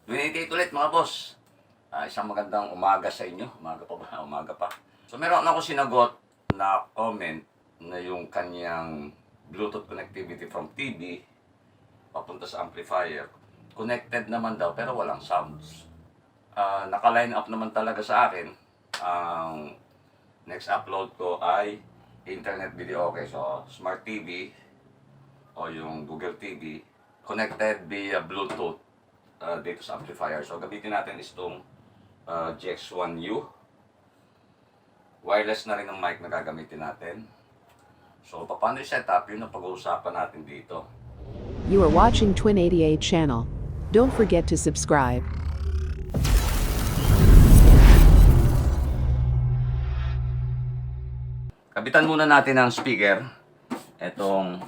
28 ulit mga boss. Isang magandang umaga sa inyo. Umaga pa ba? Umaga pa. So meron ako sinagot na comment na yung kanyang Bluetooth connectivity from TV papunta sa amplifier. Connected naman daw pero walang sounds. Naka-line up naman talaga sa akin. Ang next upload ko ay internet video. Okay, so smart TV o yung Google TV connected via Bluetooth dito sa amplifier. So gamitin natin is itong GX1U. Wireless na rin ang mic na gagamitin natin. So paano yung setup, yun ang pag-uusapan natin dito. You are watching Twin 88 channel. Don't forget to subscribe. Kabitan muna natin ang speaker, itong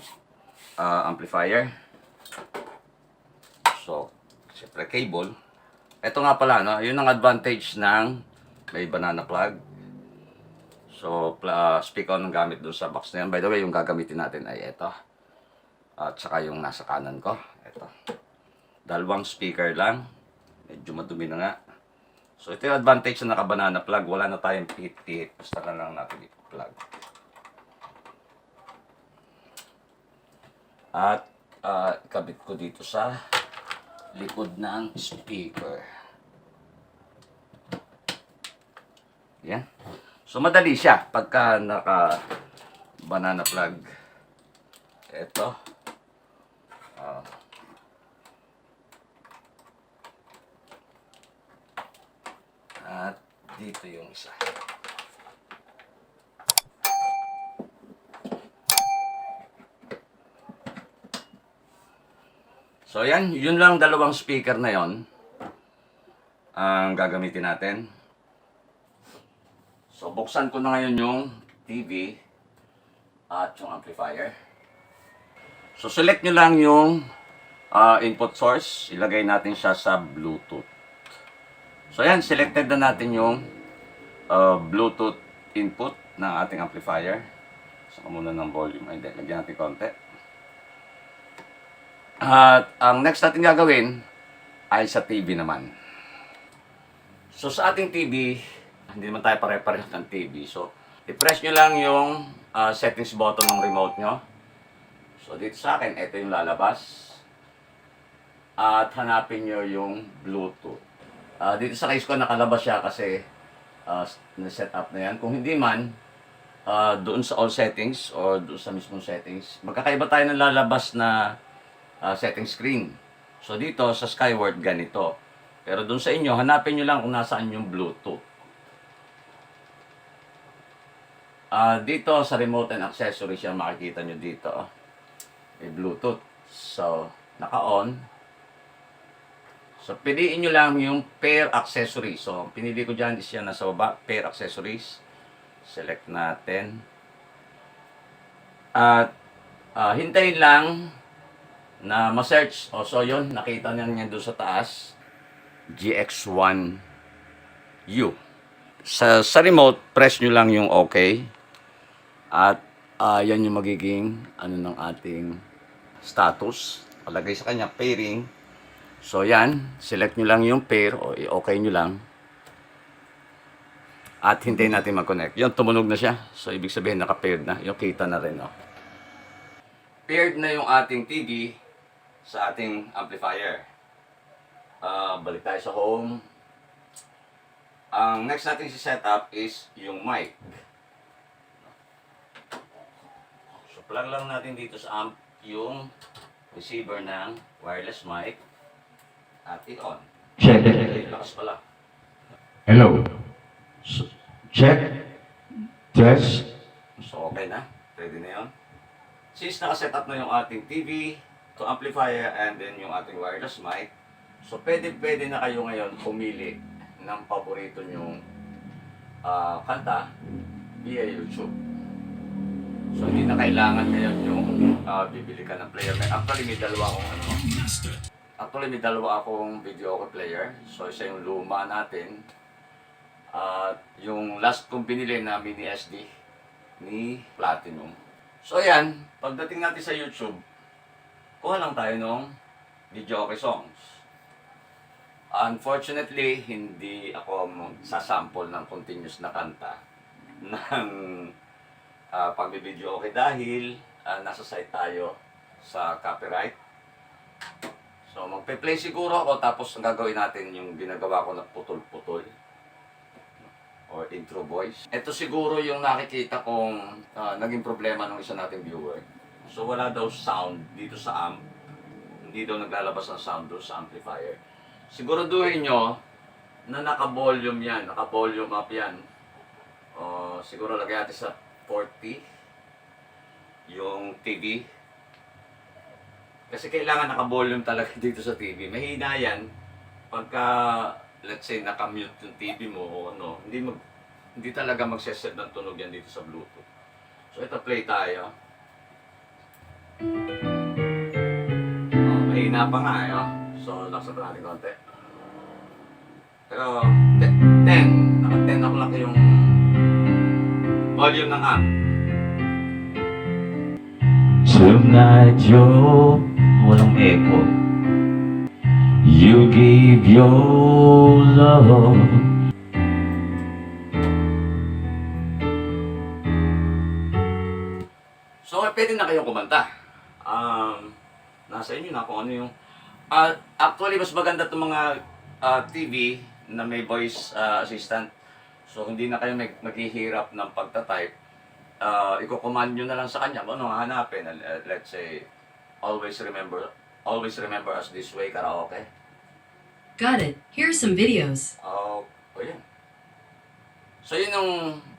amplifier. So, siyempre cable. Ito nga pala, no? Yun ang advantage ng may banana plug. So, speaker ng gamit doon sa box na yan. By the way, yung gagamitin natin ay ito. At saka yung nasa kanan ko. Ito. Dalawang speaker lang. Medyo madumi na nga. So, ito yung advantage na naka-banana plug. Wala na tayong pihit-pihit. Basta na lang natin i-plug. At ikabit ko dito sa likod ng speaker. Yan. So, madali siya pagka naka-banana plug. Ito. At dito yung isa. So yan, yun lang dalawang speaker na yon ang gagamitin natin. So buksan ko na ngayon yung TV at yung amplifier. So select nyo lang yung input source, ilagay natin siya sa Bluetooth. So yan, selected na natin yung Bluetooth input ng ating amplifier. Saka muna ng volume, ay hindi, lagyan natin konti. At ang next natin gagawin ay sa TV naman. So sa ating TV, hindi naman tayo pare-pareho ng TV. So i-press nyo lang yung settings button ng remote nyo. So dito sa akin, ito yung lalabas. At hanapin nyo yung Bluetooth. Dito sa case ko, nakalabas siya kasi na-set up na yan. Kung hindi man, doon sa all settings or doon sa mismong settings, magkakaiba tayo ng lalabas na setting screen. So dito sa Skyward ganito. Pero doon sa inyo, hanapin nyo lang kung nasaan yung Bluetooth. Dito sa remote and accessories yan, makikita nyo dito. May Bluetooth. So, naka-on. So, piliin nyo lang yung pair accessories. So, pinili ko dyan is yan nasa baba, pair accessories. Select natin. At hintayin lang na ma-search. So yun, nakita niya doon sa taas. GX1U. Sa remote, press nyo lang yung OK. At yan yung magiging ng ating status. Palagay sa kanya, pairing. So yan, select nyo lang yung pair o i-OK nyo lang. At hintayin natin mag-connect. Yun, tumunog na siya. So ibig sabihin, naka-paired na. Yung kita na rin. No? Paired na yung ating TV sa ating amplifier. Balik tayo sa home. Ang next natin si setup is yung mic. So plug lang natin dito sa amp yung receiver ng wireless mic at i-on. Check. Lakas pala. Hello. Check. Test. So okay na. Ready na yun. Since naka-setup na yung ating TV, to amplifier, and then yung ating wireless mic, so pwede na kayo ngayon pumili ng paborito nyong kanta via YouTube. So hindi na kailangan ngayon yung bibili ka ng player. Actually may dalawa akong video player. So isa yung luma natin at yung last kong binili na mini SD ni Platinum. So ayan, pagdating natin sa YouTube, kuha lang tayo ng video songs. Unfortunately, hindi ako sasample ng continuous na kanta ng pagbibideo okay dahil nasa site tayo sa copyright. So magpe-play siguro ako tapos ang gagawin natin yung ginagawa ko na putol-putol or intro voice. Ito siguro yung nakikita kong naging problema ng isa nating viewer. So wala daw sound dito sa amp. Hindi daw naglalabas ng sound doon sa amplifier. Siguraduhin nyo na naka-volume yan, naka-volume up yan. Siguro lagay natin sa 40 yung TV. Kasi kailangan naka-volume talaga dito sa TV. Mahina yan pagka, let's say, naka-mute yung TV mo o ano, hindi talaga magseset ng tunog yan dito sa Bluetooth. So ito, play tayo. Mahina pa nga eh. So, laksan pa natin konti. Pero, 10. Naka-10 ako lang yung volume ng amp. Tonight you're walang echo. You gave your love. So, pwede na kayong kumanta. Nasa inyo na kung ano yung... actually, mas maganda itong mga TV na may voice assistant. So, hindi na kayo maghihirap ng pagta-type. Iko-command nyo na lang sa kanya kung ano hanapin. Let's say, always remember us this way, karaoke. Got it. Here's some videos. Yan. So, yun yung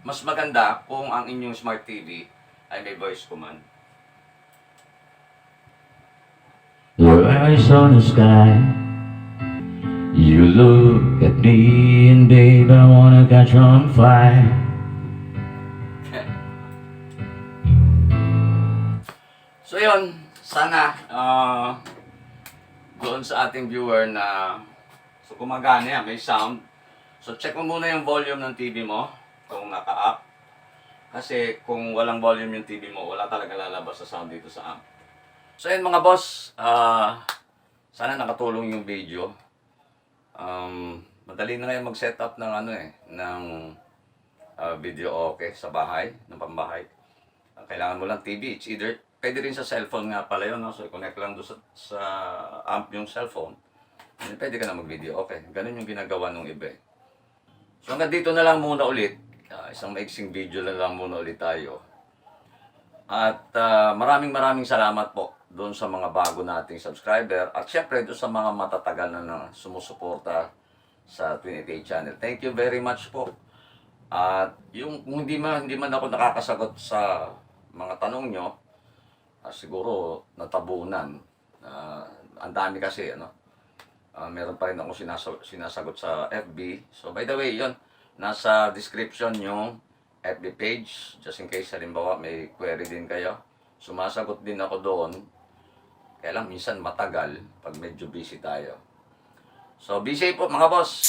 mas maganda kung ang inyong smart TV ay may voice command. Your eyes on the sky. You look at me and babe, I wanna catch on fire. So yun, sana doon sa ating viewer na so gumagana yan, may sound. So check mo muna yung volume ng TV mo kung naka-up. Kasi kung walang volume yung TV mo, wala talaga lalabas sa sound dito sa amp. So yun mga boss, sana nakatulong yung video. Madali na ngayon mag-setup ng ng video okay sa bahay, ng pambahay. Kailangan mo lang TV. It's either, pwede rin sa cellphone nga pala yun, no? So connect lang doon sa amp yung cellphone. And pwede ka na mag-video okay. Ganun yung ginagawa nung iba. So hanggang dito na lang muna ulit. Isang maiksing video na lang muna ulit tayo. At maraming salamat po doon sa mga bago nating subscriber at syempre doon sa mga matatagal na sumusuporta sa 28 channel. Thank you very much po. At yung kung hindi man ako nakakasagot sa mga tanong nyo, siguro natabunan. Ang dami kasi meron pa rin ako sinasagot sa FB. So by the way, yun, nasa description yung FB page, just in case halimbawa may query din kayo. Sumasagot din ako doon. Kaya lang minsan matagal pag medyo busy tayo. So, be safe po mga boss!